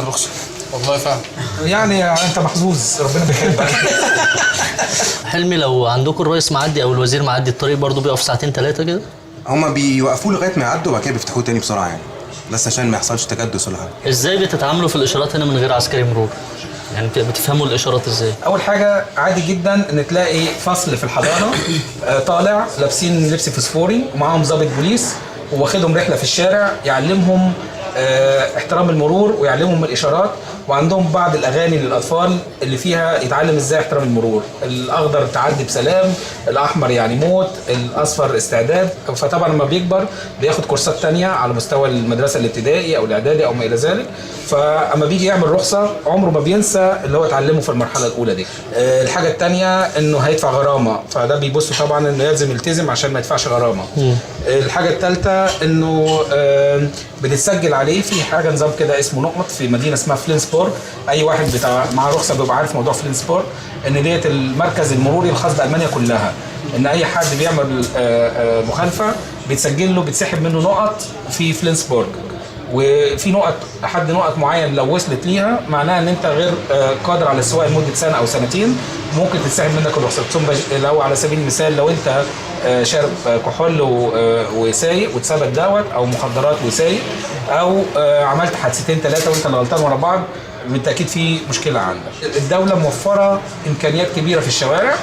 رخصه والله فعلا. يعني انت محظوظ، ربنا بيحبك. حلمي لو عندكم الرئيس معدي او الوزير معدي الطريق برضه بيقف ساعتين 3 كده؟ هما بيوقفوه لغايه ما يعدوا وبعد كده بيفتحوه تاني بسرعه يعني، بس عشان ما يحصلش تكدس ولا حاجه. ازاي بتتعاملوا في الاشارات هنا من غير عسكري مرور؟ يعني بتفهموا الاشارات ازاي؟ اول حاجه عادي جدا ان تلاقي فصل في الحضانه طالع لابسين لبس فسفوري ومعاهم ضابط بوليس واخدهم رحله في الشارع يعلمهم احترام المرور ويعلمهم الاشارات، وعندهم بعض الاغاني للاطفال اللي فيها يتعلم ازاي احترام المرور. الاخضر تعدي بسلام، الاحمر يعني موت، الاصفر استعداد. فطبعا لما بيكبر بياخد كورسات تانية على مستوى المدرسه الابتدائي او الاعدادي او ما الى ذلك، فاما بيجي يعمل رخصه عمره ما بينسى اللي هو اتعلمه في المرحله الاولى دي. الحاجه الثانيه انه هيدفع غرامه، فده بيبص طبعا انه لازم يلتزم عشان ما يدفعش غرامه. الحاجه الثالثه انه بتتسجل عليه في حاجه نظام كده اسمه نقط في مدينه اسمها فلينسبورغ. اي واحد بتاع معاه رخصه بيبقى عارف موضوع فلينسبورغ، ان ديت المركز المروري الخاص بألمانيا كلها، ان اي حد بيعمل مخالفه بيتسجل له، بيتسحب منه نقط في فلينسبورغ. وفي نقط معين لو وصلت ليها معناها ان انت غير قادر على السواقه لمده سنه او سنتين، ممكن تتسحب منك الرخصه. لو على سبيل المثال لو انت شارب كحول وسايق واتثبت دوت، او مخدرات وسايق، او عملت حادثتين 3 وانت اللي غلطان ورا بعض، بالتاكيد في مشكله عندك. الدوله موفره امكانيات كبيره في الشوارع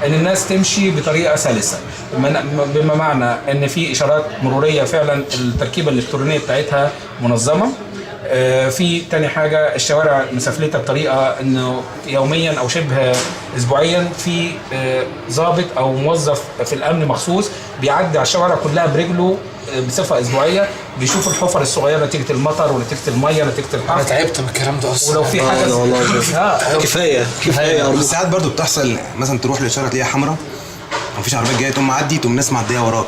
ان الناس تمشي بطريقه سلسه، بما معنى ان في اشارات مروريه فعلا التركيبه الالكترونيه بتاعتها منظمه. في تاني حاجه الشوارع مسافلتها بطريقه انه يوميا او شبه اسبوعيا في ضابط او موظف في الامن مخصوص بيعدي على الشوارع كلها برجله بصفه اسبوعيه، بيشوف الحفر الصغيره نتيجه المطر ونتيجه الميه نتيجه الحر. انا تعبت من الكلام ده اصلا. ولو في حاجه كفايه. ساعات برضو بتحصل مثلا تروح للاشاره تلاقيها حمراء مفيش عربيات جايه، تقوم معدي تقوم ناس معديه وراك،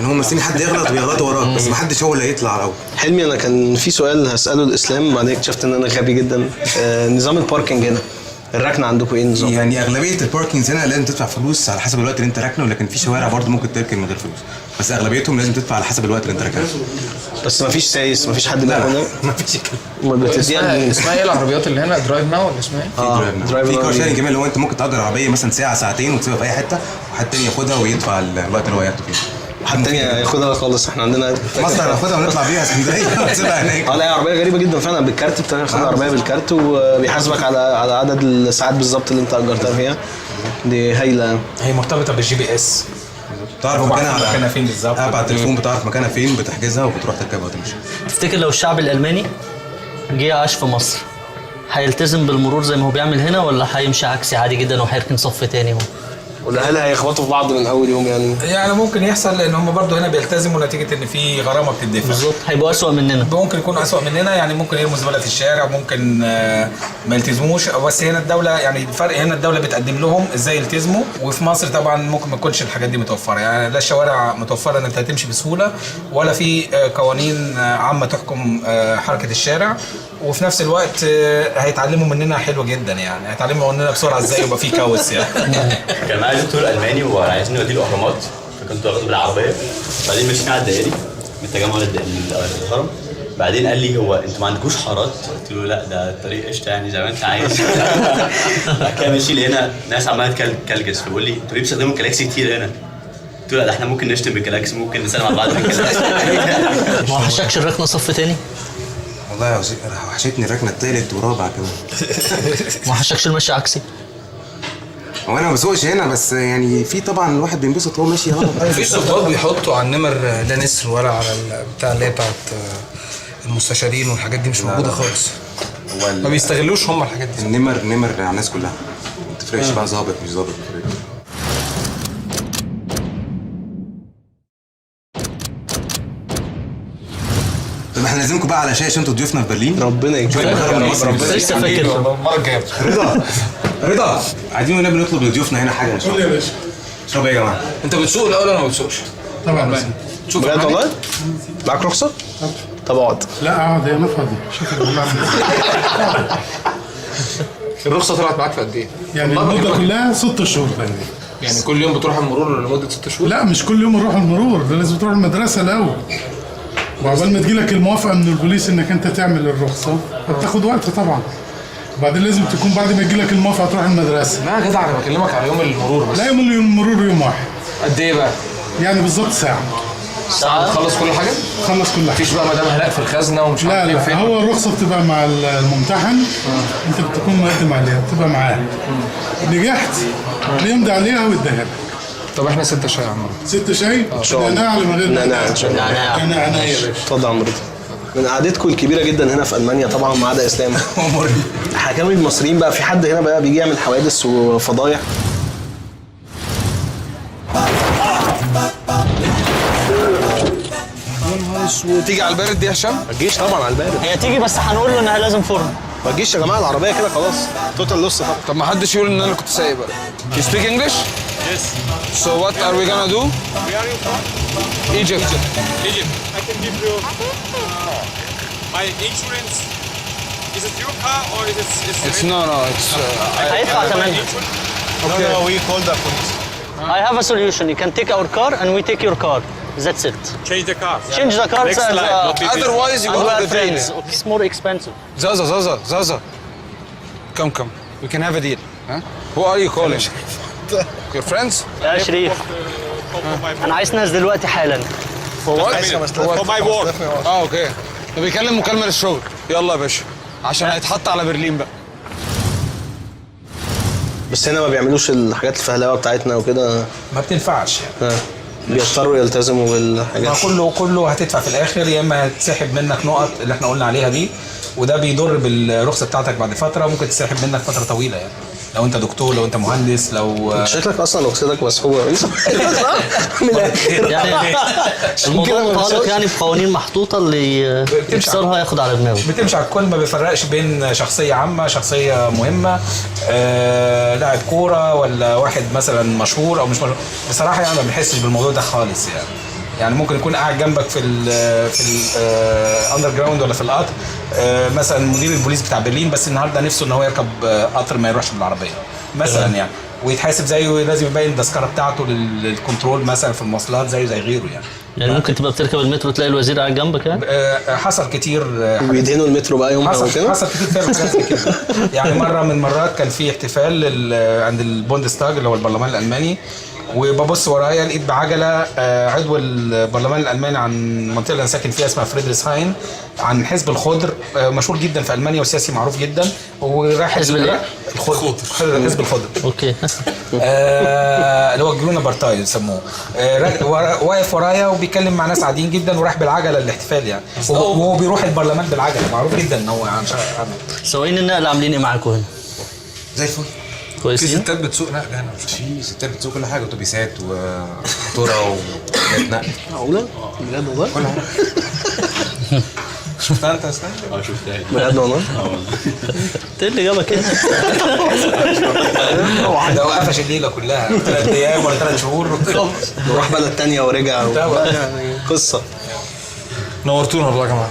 ان هم مستنيين حد يغلط ويغلطوا وراك، بس محدش هو اللي هيطلع الاول. حلمي انا كان في سؤال هساله الاسلام، بعدين اكتشفت ان انا غبي جدا. نظام الباركنج هنا، الركنه عندكم ايه النظام؟ يعني اغلبيه الباركينجز هنا لازم تدفع فلوس على حسب الوقت اللي انت راكنه، لكن في شوارع برضو ممكن تركن من غير فلوس، بس اغلبيتهم لازم تدفع على حسب الوقت اللي انت راكنه. بس مفيش سايس، مفيش حد بقى هنا؟ مفيش كده. امال بتديها اسمها ايه العربيات اللي هنا؟ درايف ناو ولا اسمها ايه؟ في كار شيرنج كمان، اللي هو انت ممكن تأجر عربيه مثلا ساعه ساعتين وتسيبها في اي حته، وحد تاني ياخدها ويدفع الوقت اللي هو ياخده فيه. حد تاني ياخدها خالص. احنا عندنا مصر هناخدها ونطلع بيها اسكندريه ونسيبها هناك. لا عربيه غريبه جدا فعلا بالكارت، بتاخد عربيه بالكارت وبيحاسبك على عدد الساعات بالظبط اللي انت اجرتها فيها. دي هايله. هي مرتبطه بالجي بي اس، تعرف مكانها فين بالظبط. على التليفون بتعرف مكانها فين، بتحجزها وبتروح تركبها وتمشي. تفتكر لو الشعب الالماني جه عاش في مصر هيلتزم بالمرور زي ما هو بيعمل هنا، ولا هيمشي عكسي عادي جدا وهيركن صف تاني هو؟ ولا هل هيخبطوا في بعض من اول يوم يعني ممكن يحصل، لان هم برضو هنا بيلتزموا نتيجه ان في غرامه بتدفع. بالظبط، هيبقوا اسوأ مننا. ممكن يكونوا اسوأ مننا، يعني ممكن يرموا زباله في الشارع، ممكن ما يلتزموش. بس هنا الدوله، يعني الفرق هنا الدوله بتقدم لهم ازاي يلتزموا، وفي مصر طبعا ممكن ما تكونش الحاجات دي متوفره. يعني لا الشوارع متوفره ان انت هتمشي بسهوله، ولا في قوانين عامه تحكم حركه الشارع، وفي نفس الوقت هيتعلموا مننا حلو جدا، يعني هيتعلموا مننا بسرعه ازاي يبقى في كاوس يعني. كان معايا دكتور الماني وعايزين نوديه الاهرامات، فكنت واخده بالعربيه، بعدين مشينا على الدائري من التجمع للهرم، بعدين قال لي هو انتوا ما عندكوش حارات؟ قلت له لا ده الطريق قشطه يعني زي ما انت عايز. بعد كده ماشي لقينا ناس عماله تكلجس، فبيقول لي انتوا ليه بتستخدموا الجلاكسي كتير هنا؟ قلت له لا ده احنا ممكن نشتم بالجلاكسي، ممكن نسلم على بعض بالجلاكسي. ما وحشكش الركنه صف تاني؟ والله وحشتني الركنه الثالث ورابع كمان. ما وحشكش المشي عكسي؟ هو انا ما بسوقش هنا، بس يعني في طبعا الواحد بينبسط وهو ماشي غلط. مفيش ضباط بيحطوا على النمر لا نسر ولا على بتاع اللي هي بتاعت المستشارين والحاجات دي، مش موجوده خالص. ما بيستغلوش هم الحاجات دي. النمر على الناس كلها، ما تفرقش بقى ظابط مش ظابط. طب احنا لازمكم بقى على شاشه، انتوا ضيوفنا في برلين. ربنا يكرمك. لسه فاكر المره الجايه. رضا عايزين نطلب لضيوفنا هنا حاجه. قول يا باشا. اشرب ايه يا جماعه؟ انت بتسوق الاول ولا ما بتسوقش؟ طبعا. شوف بجد والله؟ معاك رخصه؟ طب اقعد. لا اقعد، انا فاضي. شكرا. الرخصه طلعت معاك في قد ايه؟ يعني المده كلها 6 شهور تقريبا. يعني كل يوم بتروح المرور لمده 6 شهور؟ لا مش كل يوم نروح المرور، ده لازم تروح المدرسه الاول. وعقبال ما تجيلك الموافقه من البوليس انك انت تعمل الرخصه بتاخد وقت طبعا. وبعدين لازم تكون بعد ما يجيلك الموافقه تروح المدرسه. لا يا جدع انا بكلمك على يوم المرور بس. لا يوم المرور يوم واحد. قد ايه بقى؟ يعني بالظبط ساعه. ساعة تخلص كل حاجة؟ تخلص كل حاجه. مفيش بقى مدام هلاك في الخزنة ومش لا عارف ايه لا فين؟ هو الرخصه بتبقى مع الممتحن. انت بتكون مقدم عليها بتبقى معاه. نجحت بيمضي عليها ويديها لك. طب احنا 6 شاي يا عم. 6 شاي؟ نعناع ولا من غير نعناع ان شاء الله. نعناع يا باشا. اتفضل يا عم رضا. من قعدتكم الكبيره جدا هنا في المانيا طبعا ما عدا اسلام. حكام المصريين بقى في حد هنا بقى بيجي يعمل حوادث وفضايح؟ تيجي على البارد دي يا هشام؟ ما تجيش طبعا على البارد. هي تيجي بس هنقول له انها لازم فرن. ما تجيش يا جماعه العربيه كده خلاص توتال لوس طبعا. طب ما حدش يقول ان انا كنت سايق بقى. You speak English? Yes. So what are we gonna do? Where are you from? Egypt. Egypt. I can give you my insurance. Is it your car or is it? It's no. It's هيدفع ثمنها. okay. we call the police. I have a solution. You can take our car and we take your car. That's it. Change the car. Change the car. Next slide. Not big deal. Otherwise you And go we to are the friends. train. Okay. It's more expensive. Zaza. Come. We can have a deal. Huh? Who are you calling? Your friends? يا شريف انا عايز ناس دلوقتي حالا. For what? For my work. اوكي. ده بيكلم مكالمة للشغل. يلا يا باشا. عشان هيتحط على برلين بقى. بس هنا ما بيعملوش الحاجات الفهلاوه بتاعتنا وكده. ما بتنفعش يعني. بيضطروا يلتزموا ما بالحاجات. كله هتدفع في الاخر، يا اما هتسحب منك نقط اللي احنا قلنا عليها دي، وده بيضر بالرخصه بتاعتك بعد فتره، ممكن تسحب منك فتره طويله يعني. لو انت دكتور، لو انت مهندس، لو شكلك اصلا رخصتك مسحوبه. من الاخر يعني الموضوع متعلق يعني بقوانين محطوطه اللي يكسرها ياخد على دماغه. بتمشي على الكل، ما بيفرقش بين شخصيه عامه، شخصيه مهمه، لاعب كوره ولا واحد مثلا مشهور او مش مشهور. بصراحه يعني ما بنحسش بالموضوع ده خالص يعني ممكن يكون قاعد جنبك في الاندر جراوند ولا في القطر، مثلا مدير البوليس بتاع برلين بس النهارده نفسه ان هو يركب قطر ما يروحش بالعربيه مثلا يعني، ويتحاسب زيه، لازم يبين التذكره بتاعته للكنترول مثلا في المواصلات زي غيره يعني ممكن تبقى بتركب المترو تلاقي الوزير قاعد جنبك يعني. حصل كتير. بيدهنوا المترو بقى يومها وكده. حصل كتير فعلا حاجات زي كده. يعني مره من المرات كان في احتفال عند البوندستاج اللي هو البرلمان الالماني، وببص ورايا لقيت بعجله عضو البرلمان الالماني عن المنطقه اللي انا ساكن فيها اسمها فريدريسهاين، عن حزب الخضر، مشهور جدا في المانيا وسياسي معروف جدا، وراح حزب الايه؟ الخضر. حزب الخضر. اوكي. اللي هو جرونا بارتاي يسموه. واقف ورايا وبيتكلم مع ناس عاديين جدا، وراح بالعجله الاحتفال يعني، وهو بيروح البرلمان بالعجله، معروف جدا ان هو عن سواقين النقل عاملين ايه معاكم هنا؟ زي الفل. في كويسين؟ ستات بتسوق نقل هنا؟ في ستات بتسوق كل حاجه، اتوبيسات وقطوره وحاجات نقل. معقوله؟ بجد والله؟ كل حاجه. شفتها انت يا اسلام؟ شفتها. بجد والله؟ انت ايه اللي جابك هنا؟ ده قفش الليله كلها 3 ايام ولا 3 شهور وراح بلد تانية ورجع يعني قصه. نورتونا والله يا جماعه.